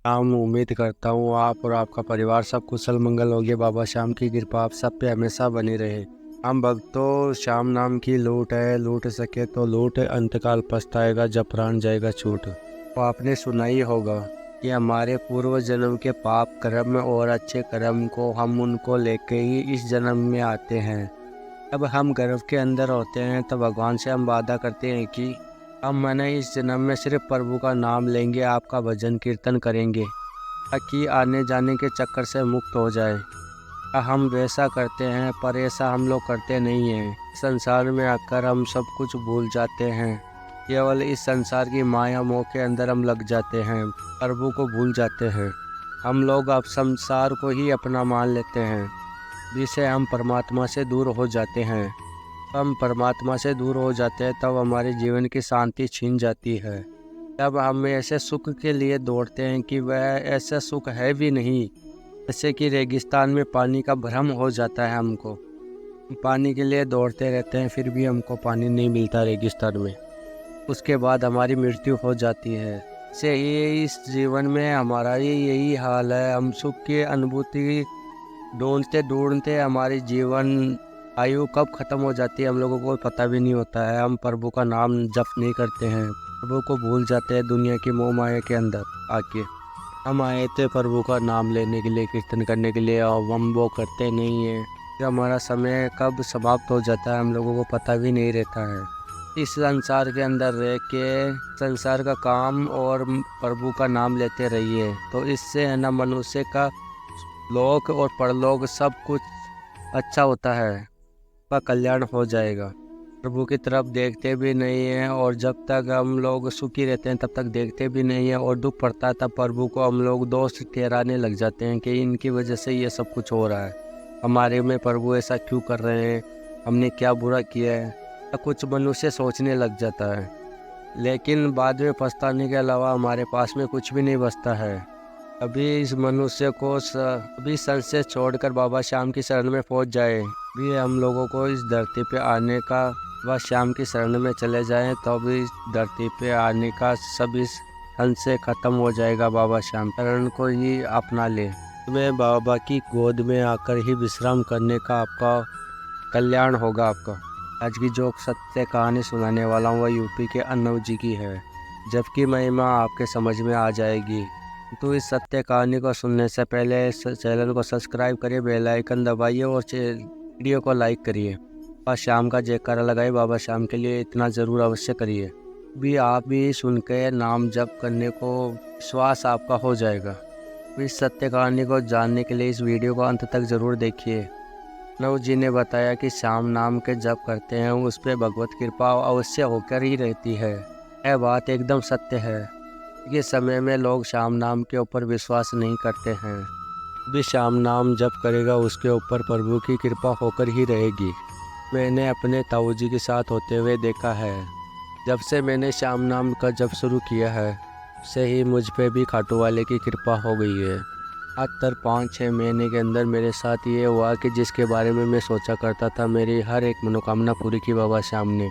हम उम्मीद करता हूँ आप और आपका परिवार सब कुशल मंगल होगे। बाबा श्याम की कृपा आप सब पे हमेशा बनी रहे। हम भक्तों, श्याम नाम की लूट है, लूट सके तो लूट, अंतकाल पछताएगा जब प्राण जाएगा छूट। तो आपने सुना ही होगा कि हमारे पूर्व जन्म के पाप कर्म और अच्छे कर्म को हम उनको लेके ही इस जन्म में आते हैं। जब हम गर्भ के अंदर होते हैं तब भगवान से हम वादा करते हैं कि हम मैंने इस जन्म में सिर्फ प्रभु का नाम लेंगे, आपका भजन कीर्तन करेंगे ताकि आने जाने के चक्कर से मुक्त हो जाए। हम वैसा करते हैं पर ऐसा हम लोग करते नहीं हैं। संसार में आकर हम सब कुछ भूल जाते हैं। केवल इस संसार की माया मोह के अंदर हम लग जाते हैं, प्रभु को भूल जाते हैं। हम लोग अब संसार को ही अपना मान लेते हैं, जिससे हम परमात्मा से दूर हो जाते हैं। हम परमात्मा से दूर हो जाते हैं तब हमारे जीवन की शांति छीन जाती है। तब हम ऐसे सुख के लिए दौड़ते हैं कि वह ऐसा सुख है भी नहीं। जैसे कि रेगिस्तान में पानी का भ्रम हो जाता है हमको। पानी के लिए दौड़ते रहते हैं फिर भी हमको पानी नहीं मिलता रेगिस्तान में। उसके बाद हमारी मृत्यु हो जाती है। से ये इस जीवन में हमारा यही हाल है। हम सुख की अनुभूति ढूंढते ढूंढते हमारी जीवन आयु कब ख़त्म हो जाती है हम लोगों को पता भी नहीं होता है। हम प्रभु का नाम जप नहीं करते हैं, प्रभु को भूल जाते हैं दुनिया की मोह माया के अंदर आके। हम आए थे प्रभु का नाम लेने के लिए, कीर्तन करने के लिए, और हम वो करते नहीं हैं। फिर हमारा समय कब समाप्त हो जाता है हम लोगों को पता भी नहीं रहता है। इस संसार के अंदर रह के संसार का काम और प्रभु का नाम लेते रहिए, तो इससे है ना मनुष्य का लोक और परलोक सब कुछ अच्छा होता है, का कल्याण हो जाएगा। प्रभु की तरफ देखते भी नहीं हैं और जब तक हम लोग सुखी रहते हैं तब तक देखते भी नहीं हैं, और दुख पड़ता है तब प्रभु को हम लोग दोष ठहराने लग जाते हैं कि इनकी वजह से ये सब कुछ हो रहा है, हमारे में प्रभु ऐसा क्यों कर रहे हैं, हमने क्या बुरा किया है, तो कुछ मनुष्य सोचने लग जाता है। लेकिन बाद में पछताने के अलावा हमारे पास में कुछ भी नहीं बचता है। अभी इस मनुष्य को अभी संशय छोड़कर बाबा श्याम की शरण में पहुंच जाए, भी हम लोगों को इस धरती पे आने का, वह श्याम की शरण में चले जाएं तो भी इस धरती पे आने का सब इस संशय खत्म हो जाएगा। बाबा श्याम शरण को ही अपना ले, तुम्हें बाबा की गोद में आकर ही विश्राम करने का आपका कल्याण होगा आपका। आज की जो सत्य कहानी सुनाने वाला हूँ वह यूपी के अन्नव जी की है, जबकि महिमा आपके समझ में आ जाएगी। तो इस सत्य कहानी को सुनने से पहले इस चैनल को सब्सक्राइब करिए, बेल आइकन दबाइए और वीडियो को लाइक करिए। बाबा श्याम का जयकारा लगाइए, बाबा श्याम के लिए इतना ज़रूर अवश्य करिए। भी आप भी सुन के नाम जप करने को विश्वास आपका हो जाएगा। इस सत्य कहानी को जानने के लिए इस वीडियो को अंत तक ज़रूर देखिए। नव जी ने बताया कि श्याम नाम के जप करते हैं उस पर भगवत कृपा अवश्य होकर ही रहती है। यह बात एकदम सत्य है। ये समय में लोग श्याम नाम के ऊपर विश्वास नहीं करते हैं। भी श्याम नाम जप करेगा उसके ऊपर प्रभु की कृपा होकर ही रहेगी। मैंने अपने ताऊ जी के साथ होते हुए देखा है। जब से मैंने श्याम नाम का जप शुरू किया है उससे ही मुझ पे भी खाटू वाले की कृपा हो गई है। मात्र 5-6 महीने के अंदर मेरे साथ ये हुआ कि जिसके बारे में मैं सोचा करता था मेरी हर एक मनोकामना पूरी की बाबा श्याम ने।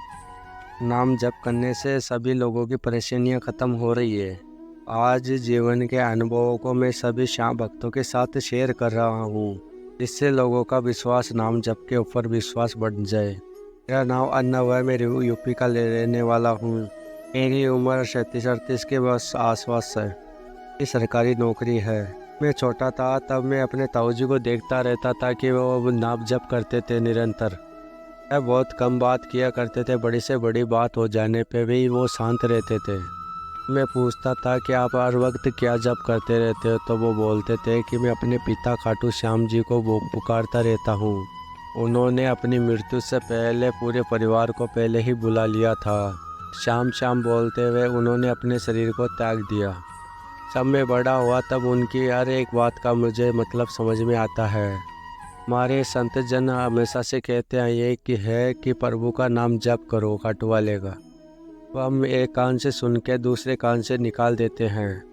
नाम जप करने से सभी लोगों की परेशानियां खत्म हो रही है। आज जीवन के अनुभवों को मैं सभी श्याम भक्तों के साथ शेयर कर रहा हूँ, जिससे लोगों का विश्वास नाम जप के ऊपर विश्वास बढ़ जाए। मेरा नाम अन्नव है, मैं यूपी का रहने वाला हूँ। मेरी उम्र 37-38 के बस आसपास है। ये सरकारी नौकरी है। मैं छोटा था तब मैं अपने ताऊ जी को देखता रहता था कि वो नाम जप करते थे निरंतर। वह बहुत कम बात किया करते थे, बड़ी से बड़ी बात हो जाने पे भी वो शांत रहते थे। मैं पूछता था कि आप हर वक्त क्या जप करते रहते हो, तो वो बोलते थे कि मैं अपने पिता खाटू श्याम जी को वो पुकारता रहता हूँ। उन्होंने अपनी मृत्यु से पहले पूरे परिवार को पहले ही बुला लिया था। श्याम श्याम बोलते हुए उन्होंने अपने शरीर को त्याग दिया। जब मैं बड़ा हुआ तब उनकी हर एक बात का मुझे मतलब समझ में आता है। हमारे संत जन हमेशा से कहते हैं ये कि प्रभु का नाम जप करो खाटू वाले का। तो हम एक कान से सुन के दूसरे कान से निकाल देते हैं।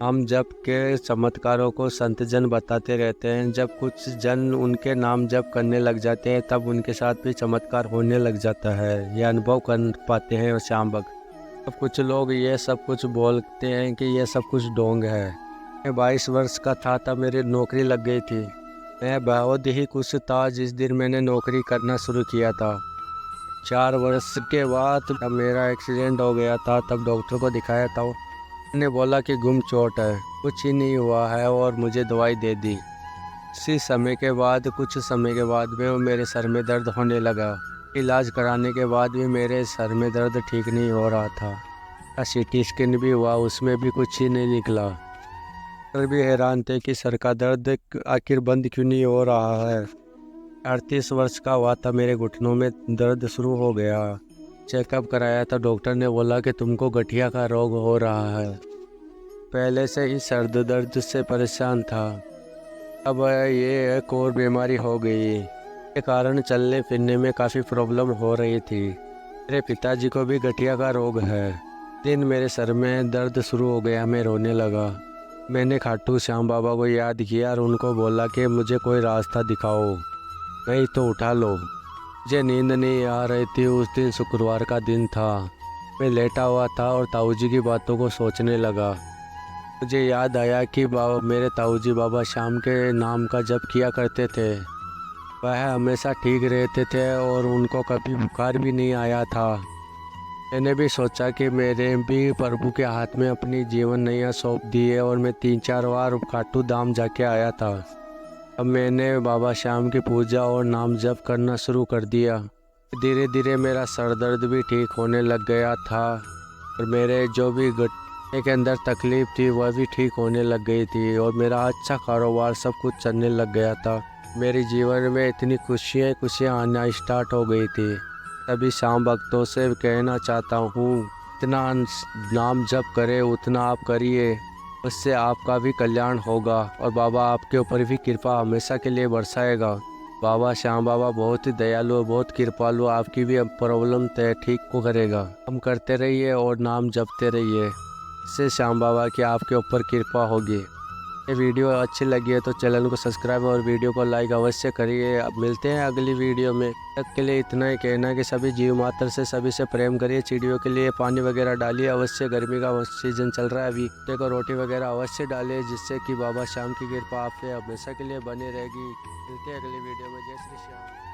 हम जप के चमत्कारों को संत जन बताते रहते हैं। जब कुछ जन उनके नाम जप करने लग जाते हैं तब उनके साथ भी चमत्कार होने लग जाता है। ये अनुभव कर पाते हैं और श्याम भक्त। अब कुछ लोग ये सब कुछ बोलते हैं कि ये सब कुछ ढोंग है, मैं 22 वर्ष का था तब मेरी नौकरी लग गई थी। मैं बहुत ही खुश था जिस दिन मैंने नौकरी करना शुरू किया था। 4 वर्ष के बाद जब मेरा एक्सीडेंट हो गया था तब डॉक्टर को दिखाया था। उन्होंने बोला कि गुम चोट है, कुछ ही नहीं हुआ है और मुझे दवाई दे दी। कुछ समय के बाद में मेरे सर में दर्द होने लगा। इलाज कराने के बाद भी मेरे सर में दर्द ठीक नहीं हो रहा था। सीटी स्कैन भी हुआ, उसमें भी कुछ ही नहीं निकला। डॉक्टर भी हैरान थे कि सर का दर्द आखिर बंद क्यों नहीं हो रहा है। 38 वर्ष का हुआ था, मेरे घुटनों में दर्द शुरू हो गया। चेकअप कराया था, डॉक्टर ने बोला कि तुमको गठिया का रोग हो रहा है। पहले से ही सर दर्द से परेशान था, अब ये एक और बीमारी हो गई के कारण चलने फिरने में काफ़ी प्रॉब्लम हो रही थी। मेरे पिताजी को भी गठिया का रोग है। दिन मेरे सर में दर्द शुरू हो गया, मैं रोने लगा। मैंने खाटू श्याम बाबा को याद किया और उनको बोला कि मुझे कोई रास्ता दिखाओ, नहीं तो उठा लो। मुझे नींद नहीं आ रही थी। उस दिन शुक्रवार का दिन था। मैं लेटा हुआ था और ताऊजी की बातों को सोचने लगा। मुझे याद आया कि मेरे ताऊजी बाबा शाम के नाम का जप किया करते थे। वह हमेशा ठीक रहते थे और उनको कभी बुखार भी नहीं आया था। मैंने भी सोचा कि मेरे भी प्रभु के हाथ में अपनी जीवन नैया सौंप दी है और मैं 3-4 बार खाटू धाम जाके आया था। अब मैंने बाबा श्याम की पूजा और नाम जप करना शुरू कर दिया। धीरे धीरे मेरा सर दर्द भी ठीक होने लग गया था और मेरे जो भी घुटने के अंदर तकलीफ थी वह भी ठीक होने लग गई थी और मेरा अच्छा कारोबार सब कुछ चलने लग गया था। मेरे जीवन में इतनी खुशियाँ आना स्टार्ट हो गई थी। सभी श्याम भक्तों से कहना चाहता हूँ, इतना नाम जप करे उतना आप करिए, उससे आपका भी कल्याण होगा और बाबा आपके ऊपर भी कृपा हमेशा के लिए बरसाएगा। बाबा श्याम बाबा बहुत ही दयालु और बहुत कृपालु, आपकी भी अब प्रॉब्लम तय ठीक को करेगा। हम करते रहिए और नाम जपते रहिए, इससे श्याम बाबा की आपके ऊपर कृपा होगी। ये वीडियो अच्छी लगी है तो चैनल को सब्सक्राइब और वीडियो को लाइक अवश्य करिए। अब मिलते हैं अगली वीडियो में। तक के लिए इतना ही कहना कि सभी जीव मात्र से सभी से प्रेम करिए। चिड़ियों के लिए पानी वगैरह डालिए अवश्य, गर्मी का सीजन चल रहा है अभी, देखो रोटी वगैरह अवश्य डालिए जिससे कि बाबा श्याम की कृपा आप पे हमेशा के लिए बनी रहेगी। मिलते हैं अगली वीडियो में। जय श्री श्याम।